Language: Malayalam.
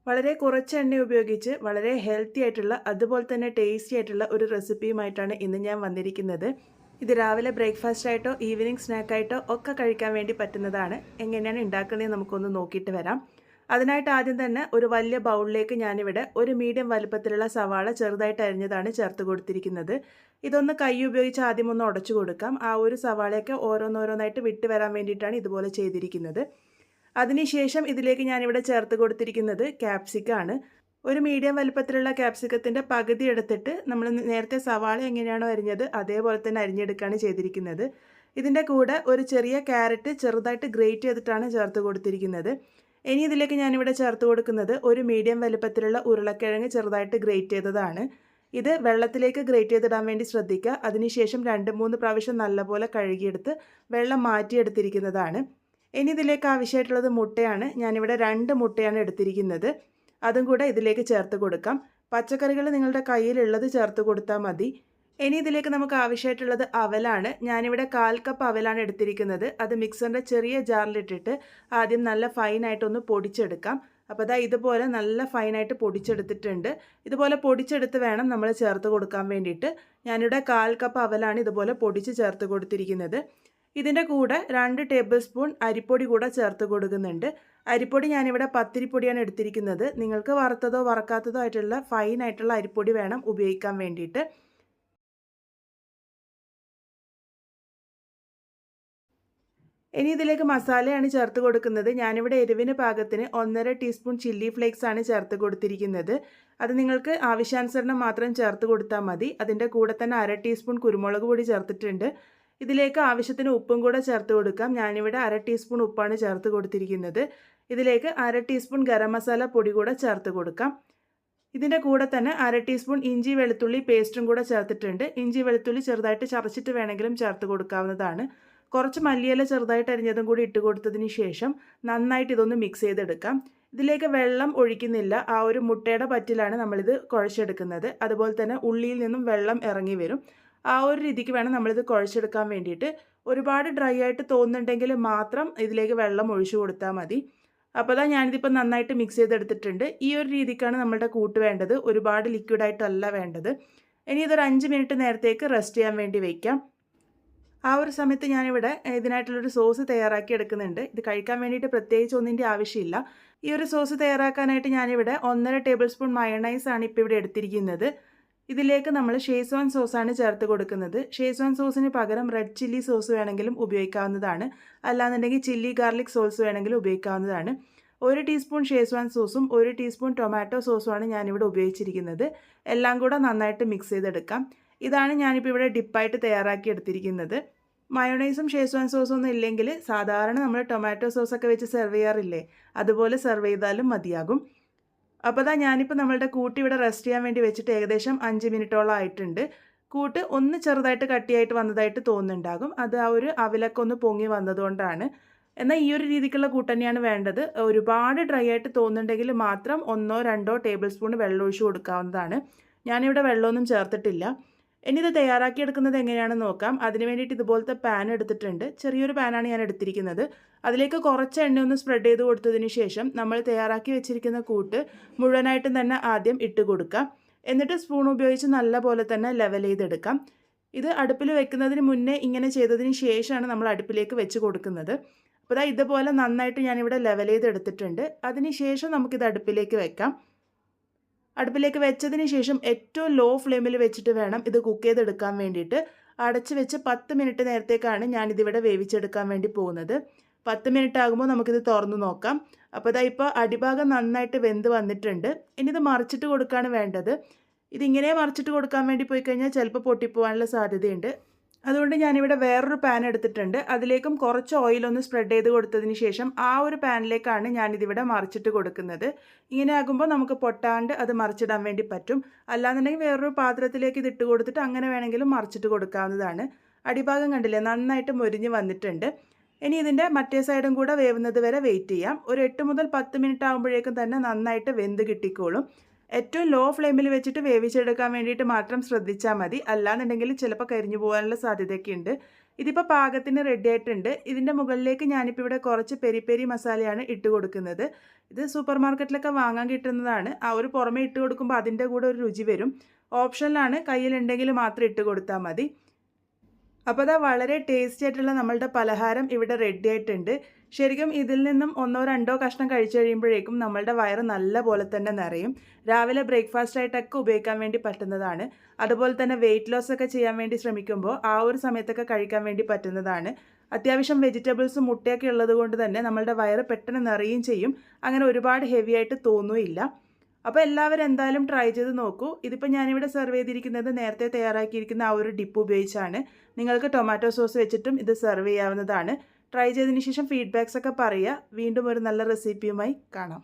വളരെ കുറച്ച് എണ്ണ ഉപയോഗിച്ച് വളരെ ഹെൽത്തി ആയിട്ടുള്ള അതുപോലെ തന്നെ ടേസ്റ്റി ആയിട്ടുള്ള ഒരു റെസിപ്പിയുമായിട്ടാണ് ഇന്ന് ഞാൻ വന്നിരിക്കുന്നത്. ഇത് രാവിലെ ബ്രേക്ക്ഫാസ്റ്റ് ആയിട്ടോ ഈവനിങ് സ്നാക്കായിട്ടോ ഒക്കെ കഴിക്കാൻ വേണ്ടി പറ്റുന്നതാണ്. എങ്ങനെയാണ് ഉണ്ടാക്കുന്നതെന്ന് നമുക്കൊന്ന് നോക്കിയിട്ട് വരാം. അതിനായിട്ട് ആദ്യം തന്നെ ഒരു വലിയ ബൗളിലേക്ക് ഞാനിവിടെ ഒരു മീഡിയം വലുപ്പത്തിലുള്ള സവാള ചെറുതായിട്ട് അരിഞ്ഞതാണ് ചേർത്ത് കൊടുത്തിരിക്കുന്നത്. ഇതൊന്ന് കൈ ഉപയോഗിച്ച് ആദ്യം ഒന്ന് ഉടച്ചു കൊടുക്കാം. ആ ഒരു സവാളയൊക്കെ ഓരോന്നോരോന്നായിട്ട് വിട്ട് വരാൻ വേണ്ടിയിട്ടാണ് ഇതുപോലെ ചെയ്തിരിക്കുന്നത്. അതിനുശേഷം ഇതിലേക്ക് ഞാനിവിടെ ചേർത്ത് കൊടുത്തിരിക്കുന്നത് ക്യാപ്സിക്കാണ്. ഒരു മീഡിയം വലുപ്പത്തിലുള്ള ക്യാപ്സിക്കത്തിൻ്റെ പകുതി എടുത്തിട്ട് നമ്മൾ നേരത്തെ സവാള എങ്ങനെയാണോ അരിഞ്ഞത് അതേപോലെ തന്നെ അരിഞ്ഞെടുക്കുകയാണ് ചെയ്തിരിക്കുന്നത്. ഇതിൻ്റെ കൂടെ ഒരു ചെറിയ ക്യാരറ്റ് ചെറുതായിട്ട് ഗ്രേറ്റ് ചെയ്തിട്ടാണ് ചേർത്ത് കൊടുത്തിരിക്കുന്നത്. ഇനി ഇതിലേക്ക് ഞാനിവിടെ ചേർത്ത് കൊടുക്കുന്നത് ഒരു മീഡിയം വലുപ്പത്തിലുള്ള ഉരുളക്കിഴങ്ങ് ചെറുതായിട്ട് ഗ്രേറ്റ് ചെയ്തതാണ്. ഇത് വെള്ളത്തിലേക്ക് ഗ്രേറ്റ് ചെയ്തിടാൻ വേണ്ടി ശ്രദ്ധിക്കുക. അതിനുശേഷം 2-3 പ്രാവശ്യം നല്ലപോലെ കഴുകിയെടുത്ത് വെള്ളം മാറ്റിയെടുത്തിരിക്കുന്നതാണ്. ഇനി ഇതിലേക്ക് ആവശ്യമായിട്ടുള്ളത് മുട്ടയാണ്. ഞാനിവിടെ 2 മുട്ടയാണ് എടുത്തിരിക്കുന്നത്. അതും കൂടെ ഇതിലേക്ക് ചേർത്ത് കൊടുക്കാം. പച്ചക്കറികൾ നിങ്ങളുടെ കയ്യിലുള്ളത് ചേർത്ത് കൊടുത്താൽ മതി. ഇനി ഇതിലേക്ക് നമുക്ക് ആവശ്യമായിട്ടുള്ളത് അവലാണ്. ഞാനിവിടെ 1/4 കപ്പ് അവലാണ് എടുത്തിരിക്കുന്നത്. അത് മിക്സറിൻ്റെ ചെറിയ ജാറിലിട്ടിട്ട് ആദ്യം നല്ല ഫൈനായിട്ടൊന്ന് പൊടിച്ചെടുക്കാം. അപ്പോൾ ഇതുപോലെ നല്ല ഫൈനായിട്ട് പൊടിച്ചെടുത്തിട്ടുണ്ട്. ഇതുപോലെ പൊടിച്ചെടുത്ത് വേണം നമ്മൾ ചേർത്ത് കൊടുക്കാൻ വേണ്ടിയിട്ട്. ഞാനിവിടെ 1/4 കപ്പ് അവലാണ് ഇതുപോലെ പൊടിച്ച് ചേർത്ത് കൊടുത്തിരിക്കുന്നത്. ഇതിൻ്റെ കൂടെ 2 ടേബിൾ സ്പൂൺ അരിപ്പൊടി കൂടെ ചേർത്ത് കൊടുക്കുന്നുണ്ട്. അരിപ്പൊടി ഞാനിവിടെ പത്തിരിപ്പൊടിയാണ് എടുത്തിരിക്കുന്നത്. നിങ്ങൾക്ക് വറുത്തതോ വറക്കാത്തതോ ആയിട്ടുള്ള ഫൈനായിട്ടുള്ള അരിപ്പൊടി വേണം ഉപയോഗിക്കാൻ വേണ്ടിയിട്ട്. ഇനി ഇതിലേക്ക് മസാലയാണ് ചേർത്ത് കൊടുക്കുന്നത്. ഞാനിവിടെ എരിവിന് പാകത്തിന് 1.5 ടീസ്പൂൺ ചില്ലി ഫ്ലേക്സ് ആണ് ചേർത്ത് കൊടുത്തിരിക്കുന്നത്. അത് നിങ്ങൾക്ക് ആവശ്യാനുസരണം മാത്രം ചേർത്ത് കൊടുത്താൽ മതി. അതിൻ്റെ കൂടെ തന്നെ 1/2 ടീസ്പൂൺ കുരുമുളക് പൊടി ചേർത്തിട്ടുണ്ട്. ഇതിലേക്ക് ആവശ്യത്തിന് ഉപ്പും കൂടെ ചേർത്ത് കൊടുക്കാം. ഞാനിവിടെ 1/2 ടീസ്പൂൺ ഉപ്പാണ് ചേർത്ത് കൊടുത്തിരിക്കുന്നത്. ഇതിലേക്ക് 1/2 ടീസ്പൂൺ ഗരം മസാല പൊടി കൂടെ ചേർത്ത് കൊടുക്കാം. ഇതിൻ്റെ കൂടെ തന്നെ 1/2 ടീസ്പൂൺ ഇഞ്ചി വെളുത്തുള്ളി പേസ്റ്റും കൂടെ ചേർത്തിട്ടുണ്ട്. ഇഞ്ചി വെളുത്തുള്ളി ചെറുതായിട്ട് ചതച്ചിട്ട് വേണമെങ്കിലും ചേർത്ത് കൊടുക്കാവുന്നതാണ്. കുറച്ച് മല്ലിയില ചെറുതായിട്ട് അരിഞ്ഞതും കൂടി ഇട്ട് കൊടുത്തതിന് ശേഷം നന്നായിട്ട് ഇതൊന്ന് മിക്സ് ചെയ്തെടുക്കാം. ഇതിലേക്ക് വെള്ളം ഒഴിക്കുന്നില്ല. ആ ഒരു മുട്ടയുടെ പറ്റിലാണ് നമ്മളിത് കുഴച്ചെടുക്കുന്നത്. അതുപോലെ തന്നെ ഉള്ളിയിൽ നിന്നും വെള്ളം ഇറങ്ങി വരും. ആ ഒരു രീതിക്ക് വേണം നമ്മളിത് കുഴച്ചെടുക്കാൻ വേണ്ടിയിട്ട്. ഒരുപാട് ഡ്രൈ ആയിട്ട് തോന്നുന്നുണ്ടെങ്കിൽ മാത്രം ഇതിലേക്ക് വെള്ളം ഒഴിച്ചു കൊടുത്താൽ മതി. അപ്പോൾ ഞാനിതിപ്പോൾ നന്നായിട്ട് മിക്സ് ചെയ്തെടുത്തിട്ടുണ്ട്. ഈ ഒരു രീതിക്കാണ് നമ്മളുടെ കൂട്ട് വേണ്ടത്. ഒരുപാട് ലിക്വിഡായിട്ടല്ല വേണ്ടത്. ഇനി ഇതൊരു 5 മിനിറ്റ് നേരത്തേക്ക് റെസ്റ്റ് ചെയ്യാൻ വേണ്ടി വയ്ക്കാം. ആ ഒരു സമയത്ത് ഞാനിവിടെ ഇതിനായിട്ടുള്ളൊരു സോസ് തയ്യാറാക്കി എടുക്കുന്നുണ്ട്. ഇത് കഴിക്കാൻ വേണ്ടിയിട്ട് പ്രത്യേകിച്ച് ഒന്നിൻ്റെ ആവശ്യമില്ല. ഈ ഒരു സോസ് തയ്യാറാക്കാനായിട്ട് ഞാനിവിടെ 1.5 ടേബിൾ സ്പൂൺ മയണൈസാണ് ഇപ്പോൾ ഇവിടെ എടുത്തിരിക്കുന്നത്. ഇതിലേക്ക് നമ്മൾ ഷേസ്വാൻ സോസാണ് ചേർത്ത് കൊടുക്കുന്നത്. ഷേസ്വാൻ സോസിന് പകരം റെഡ് ചില്ലി സോസ് വേണമെങ്കിലും ഉപയോഗിക്കാവുന്നതാണ്. അല്ലാന്നുണ്ടെങ്കിൽ ചില്ലി ഗാർലിക് സോസ് വേണമെങ്കിലും ഉപയോഗിക്കാവുന്നതാണ്. 1 ടീസ്പൂൺ ഷേസ്വാൻ സോസും 1 ടീസ്പൂൺ ടൊമാറ്റോ സോസുമാണ് ഞാനിവിടെ ഉപയോഗിച്ചിരിക്കുന്നത്. എല്ലാം കൂടെ നന്നായിട്ട് മിക്സ് ചെയ്തെടുക്കാം. ഇതാണ് ഞാനിപ്പോൾ ഇവിടെ ഡിപ്പായിട്ട് തയ്യാറാക്കി എടുത്തിരിക്കുന്നത്. മയോണൈസും ഷേസ്വാൻ സോസും ഒന്നും ഇല്ലെങ്കിൽ സാധാരണ നമ്മൾ ടൊമാറ്റോ സോസൊക്കെ വെച്ച് സെർവ് ചെയ്യാറില്ലേ, അതുപോലെ സെർവ് ചെയ്താലും മതിയാകും. അപ്പോൾ ഞാനിപ്പോൾ നമ്മളുടെ കൂട്ട് ഇവിടെ റെസ്റ്റ് ചെയ്യാൻ വേണ്ടി വെച്ചിട്ട് ഏകദേശം 5 മിനിറ്റോളം ആയിട്ടുണ്ട്. കൂട്ട് ഒന്ന് ചെറുതായിട്ട് കട്ടിയായിട്ട് വന്നതായിട്ട് തോന്നുന്നുണ്ടാകും. അത് ആ ഒരു അവിലൊക്കെ ഒന്ന് പൊങ്ങി വന്നതുകൊണ്ടാണ്. എന്നാൽ ഈ ഒരു രീതിക്കുള്ള കൂട്ട് തന്നെയാണ് വേണ്ടത്. ഒരുപാട് ഡ്രൈ ആയിട്ട് തോന്നുന്നുണ്ടെങ്കിൽ മാത്രം 1-2 ടേബിൾ സ്പൂൺ വെള്ളം ഒഴിച്ച് കൊടുക്കാവുന്നതാണ്. ഞാനിവിടെ വെള്ളമൊന്നും ചേർത്തിട്ടില്ല. ഇനി ഇത് തയ്യാറാക്കിയെടുക്കുന്നത് എങ്ങനെയാണെന്ന് നോക്കാം. അതിന് വേണ്ടിയിട്ട് ഇതുപോലത്തെ പാൻ എടുത്തിട്ടുണ്ട്. ചെറിയൊരു പാനാണ് ഞാൻ എടുത്തിരിക്കുന്നത്. അതിലേക്ക് കുറച്ച് എണ്ണ ഒന്ന് സ്പ്രെഡ് ചെയ്ത് കൊടുത്തതിന് ശേഷം നമ്മൾ തയ്യാറാക്കി വെച്ചിരിക്കുന്ന കൂട്ട് മുഴുവനായിട്ടും തന്നെ ആദ്യം ഇട്ട് കൊടുക്കാം. എന്നിട്ട് സ്പൂൺ ഉപയോഗിച്ച് നല്ല പോലെ തന്നെ ലെവൽ ചെയ്തെടുക്കാം. ഇത് അടുപ്പിൽ വെക്കുന്നതിന് മുന്നേ ഇങ്ങനെ ചെയ്തതിന് ശേഷമാണ് നമ്മൾ അടുപ്പിലേക്ക് വെച്ച് കൊടുക്കുന്നത്. അപ്പോൾ ഇതുപോലെ നന്നായിട്ട് ഞാനിവിടെ ലെവൽ ചെയ്തെടുത്തിട്ടുണ്ട്. അതിന് ശേഷം നമുക്കിത് അടുപ്പിലേക്ക് വെക്കാം. അടുപ്പിലേക്ക് വെച്ചതിന് ശേഷം ഏറ്റവും ലോ ഫ്ലെയിമിൽ വെച്ചിട്ട് വേണം ഇത് കുക്ക് ചെയ്തെടുക്കാൻ വേണ്ടിയിട്ട്. അടച്ച് വെച്ച് 10 മിനിറ്റ് നേരത്തേക്കാണ് ഞാനിതിവിടെ വേവിച്ചെടുക്കാൻ വേണ്ടി പോകുന്നത്. 10 മിനിറ്റ് ആകുമ്പോൾ നമുക്കിത് തുറന്ന് നോക്കാം. അപ്പോൾ ഇപ്പോൾ അടിഭാഗം നന്നായിട്ട് വെന്ത് വന്നിട്ടുണ്ട്. ഇനി ഇത് മറിച്ചിട്ട് കൊടുക്കുകയാണ് വേണ്ടത്. ഇതിങ്ങനെ മറിച്ചിട്ട് കൊടുക്കാൻ വേണ്ടി പോയി കഴിഞ്ഞാൽ ചിലപ്പോൾ പൊട്ടിപ്പോകാനുള്ള സാധ്യതയുണ്ട്. അതുകൊണ്ട് ഞാനിവിടെ വേറൊരു പാൻ എടുത്തിട്ടുണ്ട്. അതിലേക്കും കുറച്ച് ഓയിലൊന്ന് സ്പ്രെഡ് ചെയ്ത് കൊടുത്തതിന് ശേഷം ആ ഒരു പാനിലേക്കാണ് ഞാനിതിവിടെ മറിച്ചിട്ട് കൊടുക്കുന്നത്. ഇങ്ങനെ ആകുമ്പോൾ നമുക്ക് പൊട്ടാണ്ട് അത് മറിച്ചിടാൻ വേണ്ടി പറ്റും. അല്ലാന്നുണ്ടെങ്കിൽ വേറൊരു പാത്രത്തിലേക്ക് ഇതിട്ട് കൊടുത്തിട്ട് അങ്ങനെ വേണമെങ്കിലും മറിച്ചിട്ട് കൊടുക്കാവുന്നതാണ്. അടിഭാഗം കണ്ടില്ലേ, നന്നായിട്ട് മൊരിഞ്ഞ് വന്നിട്ടുണ്ട്. ഇനി ഇതിൻ്റെ മറ്റേ സൈഡും കൂടെ വേവുന്നത് വരെ വെയിറ്റ് ചെയ്യാം. ഒരു 8 മുതൽ 10 മിനിറ്റ് ആകുമ്പോഴേക്കും തന്നെ നന്നായിട്ട് വെന്ത് കിട്ടിക്കോളും. ഏറ്റവും ലോ ഫ്ലെയിമിൽ വെച്ചിട്ട് വേവിച്ചെടുക്കാൻ വേണ്ടിയിട്ട് മാത്രം ശ്രദ്ധിച്ചാൽ മതി. അല്ലാന്നുണ്ടെങ്കിൽ ചിലപ്പോൾ കരിഞ്ഞു പോകാനുള്ള സാധ്യതയൊക്കെ ഉണ്ട്. ഇതിപ്പോൾ പാകത്തിന് റെഡി ആയിട്ടുണ്ട്. ഇതിൻ്റെ മുകളിലേക്ക് ഞാനിപ്പോൾ ഇവിടെ കുറച്ച് പെരി പെരി മസാലയാണ് ഇട്ട് കൊടുക്കുന്നത്. ഇത് സൂപ്പർ മാർക്കറ്റിലൊക്കെ വാങ്ങാൻ കിട്ടുന്നതാണ്. ആ ഒരു പുറമെ ഇട്ട് കൊടുക്കുമ്പോൾ അതിൻ്റെ കൂടെ ഒരു രുചി വരും. ഓപ്ഷനിലാണ്, കയ്യിലുണ്ടെങ്കിൽ മാത്രം ഇട്ട് കൊടുത്താൽ മതി. അപ്പോൾ അതാ വളരെ ടേസ്റ്റി ആയിട്ടുള്ള നമ്മളുടെ പലഹാരം ഇവിടെ റെഡി ആയിട്ടുണ്ട്. ശരിക്കും ഇതിൽ നിന്നും 1-2 കഷ്ണം കഴിച്ചു കഴിയുമ്പോഴേക്കും നമ്മളുടെ വയറ് നല്ല പോലെ തന്നെ നിറയും. രാവിലെ ബ്രേക്ക്ഫാസ്റ്റ് ആയിട്ടൊക്കെ ഉപയോഗിക്കാൻ വേണ്ടി പറ്റുന്നതാണ്. അതുപോലെ തന്നെ വെയിറ്റ് ലോസ് ഒക്കെ ചെയ്യാൻ വേണ്ടി ശ്രമിക്കുമ്പോൾ ആ ഒരു സമയത്തൊക്കെ കഴിക്കാൻ വേണ്ടി പറ്റുന്നതാണ്. അത്യാവശ്യം വെജിറ്റബിൾസും മുട്ടയൊക്കെ ഉള്ളത് കൊണ്ട് തന്നെ നമ്മളുടെ വയറ് പെട്ടെന്ന് നിറയുകയും ചെയ്യും. അങ്ങനെ ഒരുപാട് ഹെവി ആയിട്ട് തോന്നുകയില്ല. അപ്പോൾ എല്ലാവരും എന്തായാലും ട്രൈ ചെയ്ത് നോക്കൂ. ഇതിപ്പോൾ ഞാനിവിടെ സെർവ് ചെയ്തിരിക്കുന്നത് നേരത്തെ തയ്യാറാക്കിയിരിക്കുന്ന ആ ഒരു ഡിപ്പ് ഉപയോഗിച്ചാണ്. നിങ്ങൾക്ക് ടൊമാറ്റോ സോസ് വെച്ചിട്ടും ഇത് സെർവ് ചെയ്യാവുന്നതാണ്. ട്രൈ ചെയ്തതിന് ശേഷം ഫീഡ്ബാക്സ് ഒക്കെ പറയുക. വീണ്ടും ഒരു നല്ല റെസിപ്പിയുമായി കാണാം.